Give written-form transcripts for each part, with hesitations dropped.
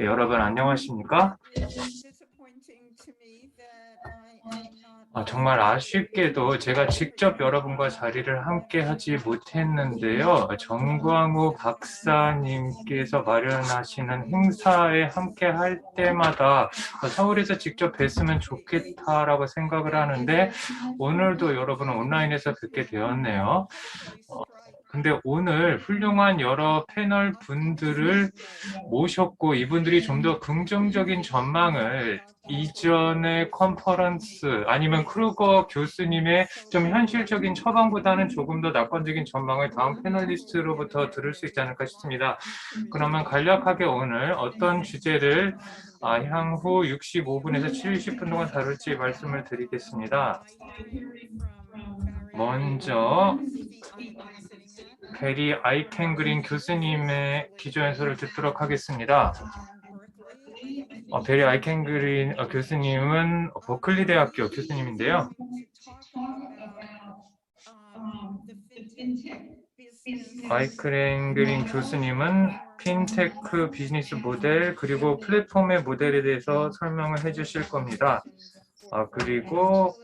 네, 여러분 안녕하십니까? 정말 아쉽게도 제가 직접 여러분과 자리를 함께 하지 못했는데요. 정광우 박사님께서 마련하시는 행사에 함께 할 때마다 서울에서 직접 뵀으면 좋겠다라고 생각을 하는데 오늘도 여러분은 온라인에서 뵙게 되었네요. 근데 오늘 훌륭한 여러 패널 분들을 모셨고 이분들이 좀 더 긍정적인 전망을 이전의 컨퍼런스 아니면 크루거 교수님의 좀 현실적인 처방보다는 조금 더 낙관적인 전망을 다음 패널리스트로부터 들을 수 있지 않을까 싶습니다. 그러면 간략하게 오늘 어떤 주제를 향후 65분에서 70분 동안 다룰지 말씀을 드리겠습니다. 먼저 베리 아이켄그린 교수님의 기조 연설을 듣도록 하겠습니다. 베리 아이켄그린 교수님은 버클리 대학교 교수님인데요. 아이켄그린 교수님은 핀테크 비즈니스 모델 그리고 플랫폼의 모델에 대해서 설명을 해주실 겁니다. 그리고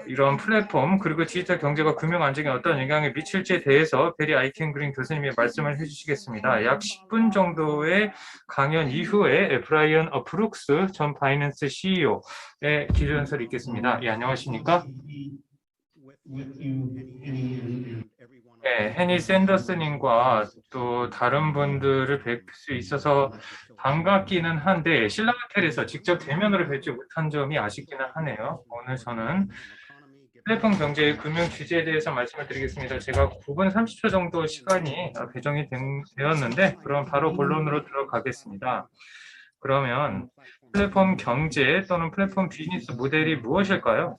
이런 플랫폼 그리고 디지털 경제가 금융 안정에 어떤 영향을 미칠지에 대해서 베리 아이켄그린 교수님이 말씀을 해주시겠습니다. 약 10분 정도의 강연 이후에 브라이언 브룩스 전 바이낸스 CEO의 기조 연설이 있겠습니다. 예, 안녕하십니까? 네, 해니 샌더스님과 또 다른 분들을 뵐 수 있어서 반갑기는 한데 신라호텔에서 직접 대면으로 뵙지 못한 점이 아쉽기는 하네요. 오늘 저는 플랫폼 경제의 금융 규제에 대해서 말씀을 드리겠습니다. 제가 9분 30초 정도 시간이 배정이 되었는데 그럼 바로 본론으로 들어가겠습니다. 그러면 플랫폼 경제 또는 플랫폼 비즈니스 모델이 무엇일까요?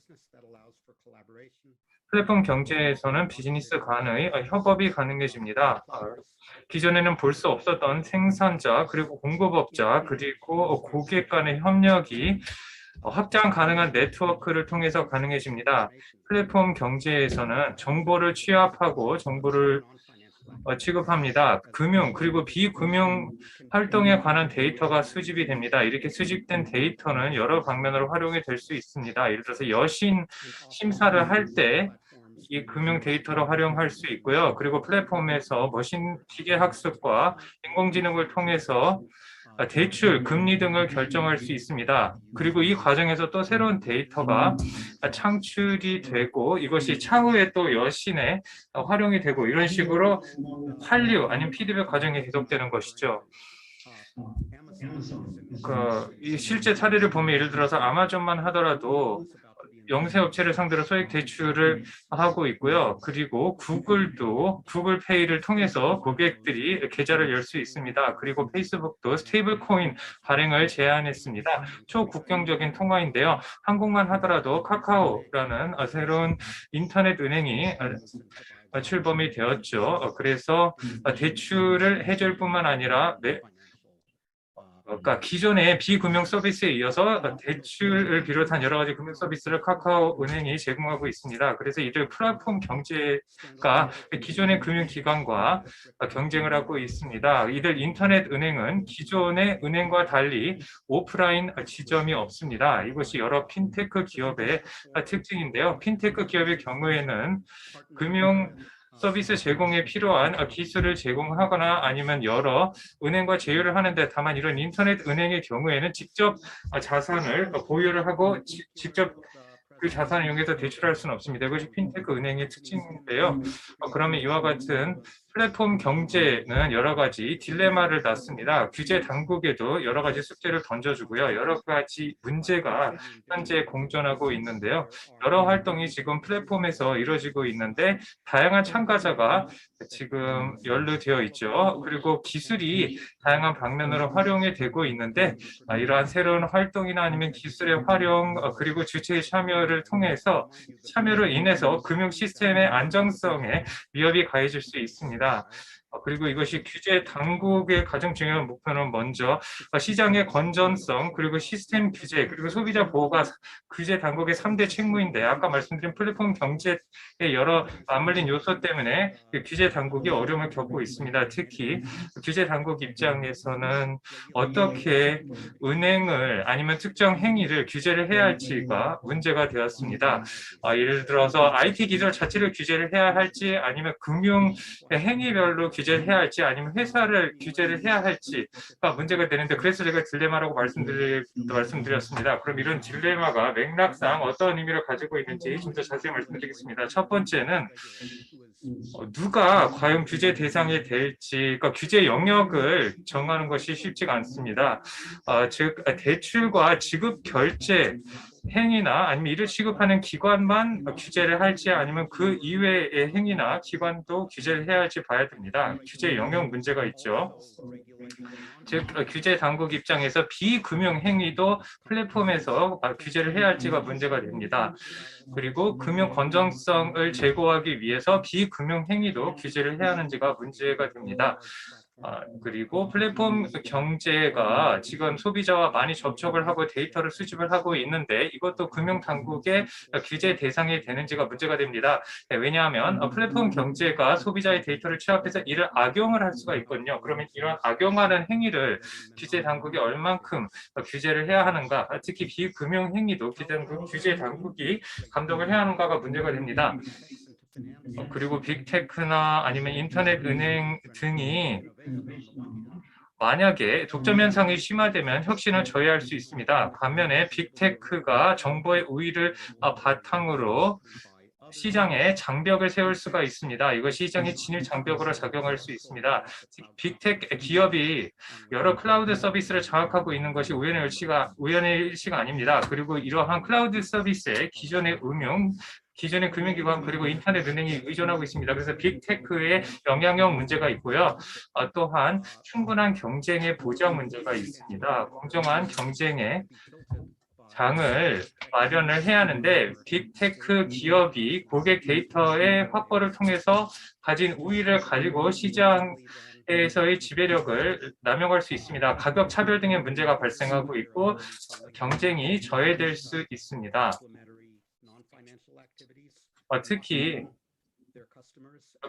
플랫폼 경제에서는 비즈니스 간의 협업이 가능해집니다. 기존에는 볼 수 없었던 생산자, 그리고 공급업자, 그리고 고객 간의 협력이 확장 가능한 네트워크를 통해서 가능해집니다. 플랫폼 경제에서는 정보를 취합하고 정보를 취급합니다. 금융 그리고 비금융 활동에 관한 데이터가 수집이 됩니다. 이렇게 수집된 데이터는 여러 방면으로 활용이 될 수 있습니다. 예를 들어서 여신 심사를 할 때 이 금융 데이터를 활용할 수 있고요. 그리고 플랫폼에서 머신 기계 학습과 인공지능을 통해서 대출, 금리 등을 결정할 수 있습니다. 그리고 이 과정에서 또 새로운 데이터가 창출이 되고 이것이 차후에 또 여신에 활용이 되고 이런 식으로 한류 아니면 피드백 과정이 계속되는 것이죠. 이 실제 사례를 보면 예를 들어서 아마존만 하더라도 영세업체를 상대로 소액 대출을 하고 있고요. 그리고 구글도 구글페이를 통해서 고객들이 계좌를 열 수 있습니다. 그리고 페이스북도 스테이블 코인 발행을 제안했습니다. 초국경적인 통화인데요. 한국만 하더라도 카카오라는 새로운 인터넷 은행이 출범이 되었죠. 그래서 대출을 해줄 뿐만 아니라 그러니까 기존의 비금융 서비스에 이어서 대출을 비롯한 여러 가지 금융 서비스를 카카오은행이 제공하고 있습니다. 그래서 이들 플랫폼 경제가 기존의 금융기관과 경쟁을 하고 있습니다. 이들 인터넷 은행은 기존의 은행과 달리 오프라인 지점이 없습니다. 이것이 여러 핀테크 기업의 특징인데요. 핀테크 기업의 경우에는 금융 서비스 제공에 필요한 기술을 제공하거나 아니면 여러 은행과 제휴를 하는데 다만 이런 인터넷 은행의 경우에는 직접 자산을 보유를 하고 직접 그 자산을 이용해서 대출할 수는 없습니다. 이것이 핀테크 은행의 특징인데요. 그러면 이와 같은 플랫폼 경제는 여러 가지 딜레마를 낳습니다. 규제 당국에도 여러 가지 숙제를 던져주고요. 여러 가지 문제가 현재 공존하고 있는데요. 여러 활동이 지금 플랫폼에서 이루어지고 있는데 다양한 참가자가 지금 연루되어 있죠. 그리고 기술이 다양한 방면으로 활용이 되고 있는데 이러한 새로운 활동이나 아니면 기술의 활용 그리고 주체의 참여를 통해서 참여로 인해서 금융 시스템의 안정성에 위협이 가해질 수 있습니다. 그리고 이것이 규제 당국의 가장 중요한 목표는 먼저 시장의 건전성, 그리고 시스템 규제, 그리고 소비자 보호가 규제 당국의 3대 책무인데, 아까 말씀드린 플랫폼 경제의 여러 맞물린 요소 때문에 규제 당국이 어려움을 겪고 있습니다. 특히 규제 당국 입장에서는 어떻게 은행을 아니면 특정 행위를 규제를 해야 할지가 문제가 되었습니다. 예를 들어서 IT 기술 자체를 규제를 해야 할지, 아니면 금융 행위별로 규제를 해야 할지, 아니면 회사를 규제를 해야 할지가 문제가 되는데, 그래서 제가 딜레마라고 말씀드렸습니다. 그럼 이런 딜레마가 맥락상 어떤 의미를 가지고 있는지 좀 더 자세히 말씀드리겠습니다. 첫 번째는 누가 과연 규제 대상이 될지, 그러니까 규제 영역을 정하는 것이 쉽지가 않습니다. 즉 대출과 지급 결제 행위나 아니면 이를 취급하는 기관만 규제를 할지, 아니면 그 이외의 행위나 기관도 규제를 해야 할지 봐야 됩니다. 규제 영역 문제가 있죠. 즉 규제 당국 입장에서 비금융 행위도 플랫폼에서 규제를 해야 할지가 문제가 됩니다. 그리고 금융 건전성을 제고하기 위해서 비금융 행위도 규제를 해야 하는지가 문제가 됩니다. 그리고 플랫폼 경제가 지금 소비자와 많이 접촉을 하고 데이터를 수집을 하고 있는데, 이것도 금융당국의 규제 대상이 되는지가 문제가 됩니다. 왜냐하면 플랫폼 경제가 소비자의 데이터를 취합해서 이를 악용을 할 수가 있거든요. 그러면 이런 악용하는 행위를 규제 당국이 얼만큼 규제를 해야 하는가, 특히 비금융 행위도 규제 당국이 감독을 해야 하는가가 문제가 됩니다. 그리고 빅테크나 아니면 인터넷 은행 등이 만약에 독점 현상이 심화되면 혁신을 저해할 수 있습니다. 반면에 빅테크가 정보의 우위를 바탕으로 시장에 장벽을 세울 수가 있습니다. 이것이 시장의 진입 장벽으로 작용할 수 있습니다. 빅테크 기업이 여러 클라우드 서비스를 장악하고 있는 것이 우연의 일치가 아닙니다. 그리고 이러한 클라우드 서비스의 기존의 금융기관 그리고 인터넷 은행이 의존하고 있습니다. 그래서 빅테크의 영향력 문제가 있고요. 또한 충분한 경쟁의 보장 문제가 있습니다. 공정한 경쟁의 장을 마련을 해야 하는데, 빅테크 기업이 고객 데이터의 확보를 통해서 가진 우위를 가지고 시장에서의 지배력을 남용할 수 있습니다. 가격 차별 등의 문제가 발생하고 있고 경쟁이 저해될 수 있습니다. 특히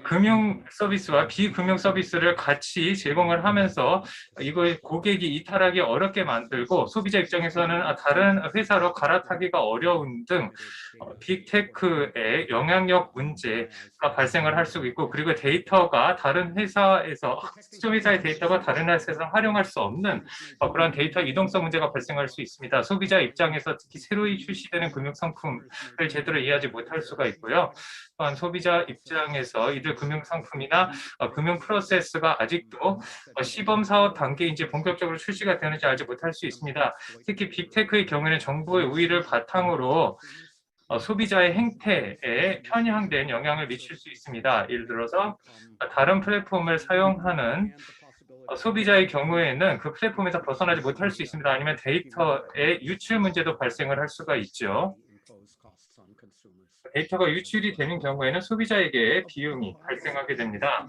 금융 서비스와 비금융 서비스를 같이 제공을 하면서 이걸 고객이 이탈하기 어렵게 만들고, 소비자 입장에서는 다른 회사로 갈아타기가 어려운 등 빅테크의 영향력 문제가 발생을 할 수 있고, 그리고 데이터가 다른 회사에서, 특정 회사의 데이터가 다른 회사에서 활용할 수 없는 그런 데이터 이동성 문제가 발생할 수 있습니다. 소비자 입장에서 특히 새로이 출시되는 금융 상품을 제대로 이해하지 못할 수가 있고요. 또한 소비자 입장에서 이들 금융 상품이나 금융 프로세스가 아직도 시범 사업 단계인지 본격적으로 출시가 되는지 알지 못할 수 있습니다. 특히 빅테크의 경우에는 정보의 우위를 바탕으로 소비자의 행태에 편향된 영향을 미칠 수 있습니다. 예를 들어서 다른 플랫폼을 사용하는 소비자의 경우에는 그 플랫폼에서 벗어나지 못할 수 있습니다. 아니면 데이터의 유출 문제도 발생을 할 수가 있죠. 데이터가 유출이 되는 경우에는 소비자에게 비용이 발생하게 됩니다.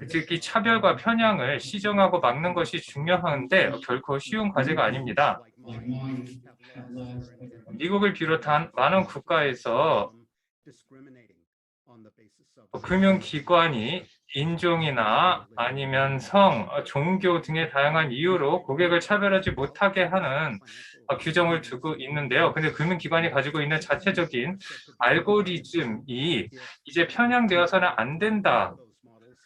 특히 차별과 편향을 시정하고 막는 것이 중요한데 결코 쉬운 과제가 아닙니다. 미국을 비롯한 많은 국가에서 금융기관이 인종이나 아니면 성, 종교 등의 다양한 이유로 고객을 차별하지 못하게 하는 규정을 두고 있는데요. 근데 금융기관이 가지고 있는 자체적인 알고리즘이 이제 편향되어서는 안 된다.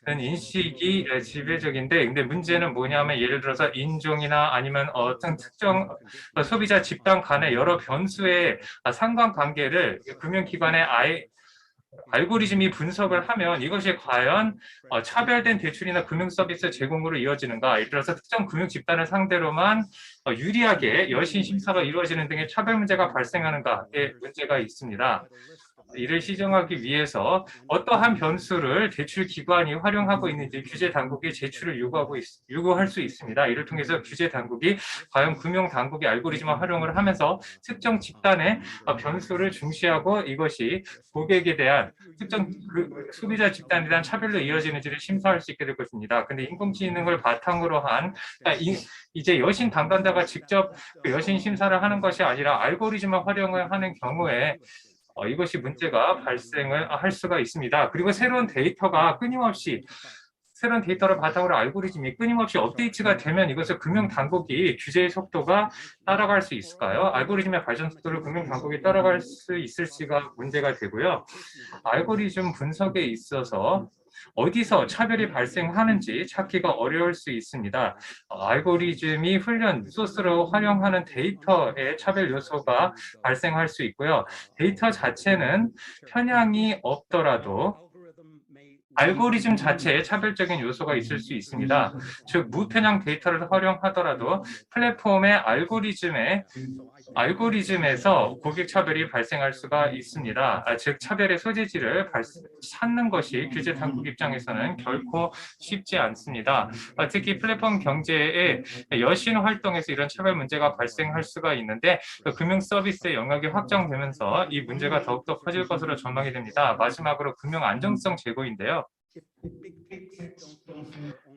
는 인식이 지배적인데, 근데 문제는 뭐냐면, 예를 들어서 인종이나 아니면 어떤 특정 소비자 집단 간의 여러 변수의 상관관계를 금융기관의 알고리즘이 분석을 하면 이것이 과연 차별된 대출이나 금융 서비스 제공으로 이어지는가, 예를 들어서 특정 금융 집단을 상대로만 유리하게 여신 심사가 이루어지는 등의 차별 문제가 발생하는가에 문제가 있습니다. 이를 시정하기 위해서 어떠한 변수를 대출 기관이 활용하고 있는지 규제 당국이 제출을 요구할 수 있습니다. 이를 통해서 규제 당국이 과연 금융 당국이 알고리즘을 활용을 하면서 특정 집단의 변수를 중시하고 이것이 고객에 대한 특정 소비자 집단에 대한 차별로 이어지는지를 심사할 수 있게 될 것입니다. 근데 인공지능을 바탕으로 한 이제 여신 담당자가 직접 여신 심사를 하는 것이 아니라 알고리즘을 활용을 하는 경우에 이것이 문제가 발생을 할 수가 있습니다. 그리고 새로운 데이터를 바탕으로 알고리즘이 끊임없이 업데이트가 되면 이것을 금융당국이 규제의 속도가 따라갈 수 있을까요? 알고리즘의 발전 속도를 금융당국이 따라갈 수 있을지가 문제가 되고요. 알고리즘 분석에 있어서 어디서 차별이 발생하는지 찾기가 어려울 수 있습니다. 알고리즘이 훈련 소스로 활용하는 데이터의 차별 요소가 발생할 수 있고요. 데이터 자체는 편향이 없더라도 알고리즘 자체에 차별적인 요소가 있을 수 있습니다. 즉 무편향 데이터를 활용하더라도 플랫폼의 알고리즘에서 고객 차별이 발생할 수가 있습니다. 즉 차별의 소재지를 찾는 것이 규제 당국 입장에서는 결코 쉽지 않습니다. 특히 플랫폼 경제의 여신 활동에서 이런 차별 문제가 발생할 수가 있는데 금융 서비스의 영역이 확장되면서 이 문제가 더욱더 커질 것으로 전망이 됩니다. 마지막으로 금융 안정성 제고인데요.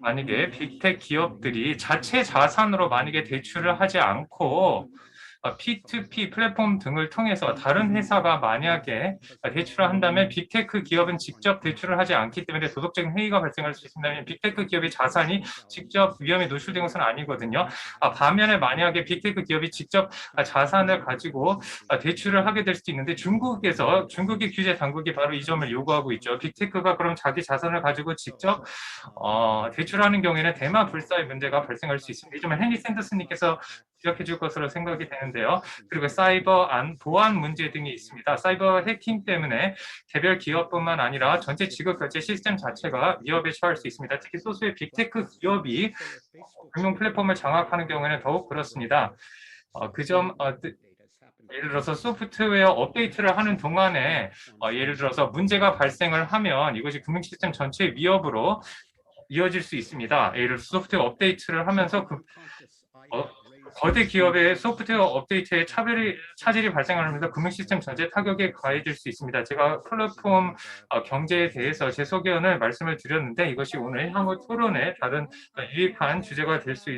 만약에 빅텍 기업들이 자체 자산으로 만약에 대출을 하지 않고 P2P 플랫폼 등을 통해서 다른 회사가 만약에 대출을 한다면 빅테크 기업은 직접 대출을 하지 않기 때문에 도덕적인 해이가 발생할 수 있습니다. 빅테크 기업의 자산이 직접 위험에 노출된 것은 아니거든요. 반면에 만약에 빅테크 기업이 직접 자산을 가지고 대출을 하게 될 수도 있는데 중국의 규제 당국이 바로 이 점을 요구하고 있죠. 빅테크가 그럼 자기 자산을 가지고 직접 대출하는 경우에는 대마 불사의 문제가 발생할 수 있습니다. 이 점은 헨리 샌더스님께서 지적해 줄 것으로 생각이 되는데요. 그리고 사이버 보안 문제 등이 있습니다. 사이버 해킹 때문에 개별 기업뿐만 아니라 전체 지급 결제 시스템 자체가 위협에 처할 수 있습니다. 특히 소수의 빅테크 기업이 금융 플랫폼을 장악하는 경우에는 더욱 그렇습니다. 예를 들어서 소프트웨어 업데이트를 하는 동안에 예를 들어서 문제가 발생을 하면 이것이 금융 시스템 전체의 위협으로 이어질 수 있습니다. 예를 들어서 소프트웨어 업데이트를 하면서 거대 기업의 소프트웨어 업데이트에 차질이 발생하면서 금융 시스템 전체 타격에 가해질 수 있습니다. 제가 플랫폼 경제에 대해서 제 소견을 말씀을 드렸는데 이것이 오늘 향후 토론의 다른 유익한 주제가 될 수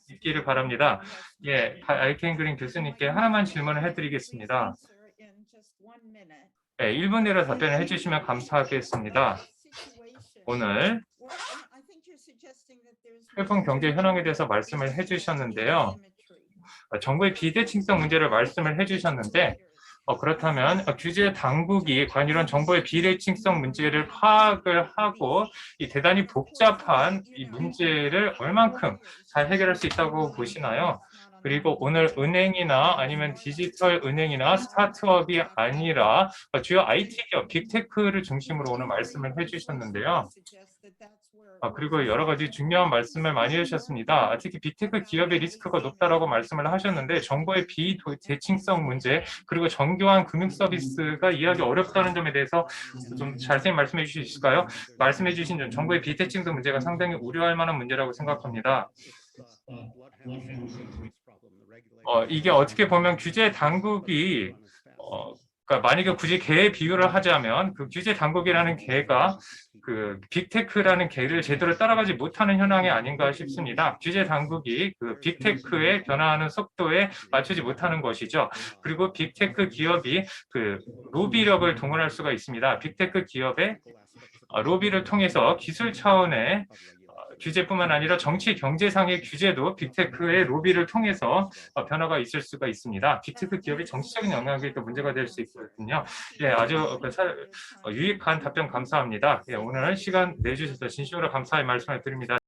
있기를 바랍니다. 예, 아이켄 그린 교수님께 하나만 질문을 해드리겠습니다. 네, 1분 내로 답변을 해주시면 감사하겠습니다. 오늘 플랫폼 경제 현황에 대해서 말씀을 해주셨는데요. 정부의 비대칭성 문제를 말씀을 해주셨는데 그렇다면 규제 당국이 과연 이런 정보의 비대칭성 문제를 파악을 하고 이 대단히 복잡한 이 문제를 얼만큼 잘 해결할 수 있다고 보시나요? 그리고 오늘 은행이나 아니면 디지털 은행이나 스타트업이 아니라 주요 IT 기업, 빅테크를 중심으로 오늘 말씀을 해주셨는데요. 그리고 여러 가지 중요한 말씀을 많이 해주셨습니다. 특히 빅테크 기업의 리스크가 높다라고 말씀을 하셨는데 정보의 비대칭성 문제 그리고 정교한 금융 서비스가 이해하기 어렵다는 점에 대해서 좀 자세히 말씀해 주실 수 있을까요? 말씀해 주신 점 정보의 비대칭성 문제가 상당히 우려할 만한 문제라고 생각합니다. 이게 어떻게 보면 규제 당국이 그러니까 만약에 굳이 개의 비유를 하자면 그 규제 당국이라는 개가 그 빅테크라는 개를 제대로 따라가지 못하는 현황이 아닌가 싶습니다. 규제 당국이 그 빅테크의 변화하는 속도에 맞추지 못하는 것이죠. 그리고 빅테크 기업이 그 로비력을 동원할 수가 있습니다. 빅테크 기업의 로비를 통해서 기술 차원의 규제뿐만 아니라 정치 경제상의 규제도 빅테크의 로비를 통해서 변화가 있을 수가 있습니다. 빅테크 기업이 정치적인 영향에도 문제가 될 수 있거든요. 예, 아주 유익한 답변 감사합니다. 예, 오늘 시간 내주셔서 진심으로 감사의 말씀을 드립니다.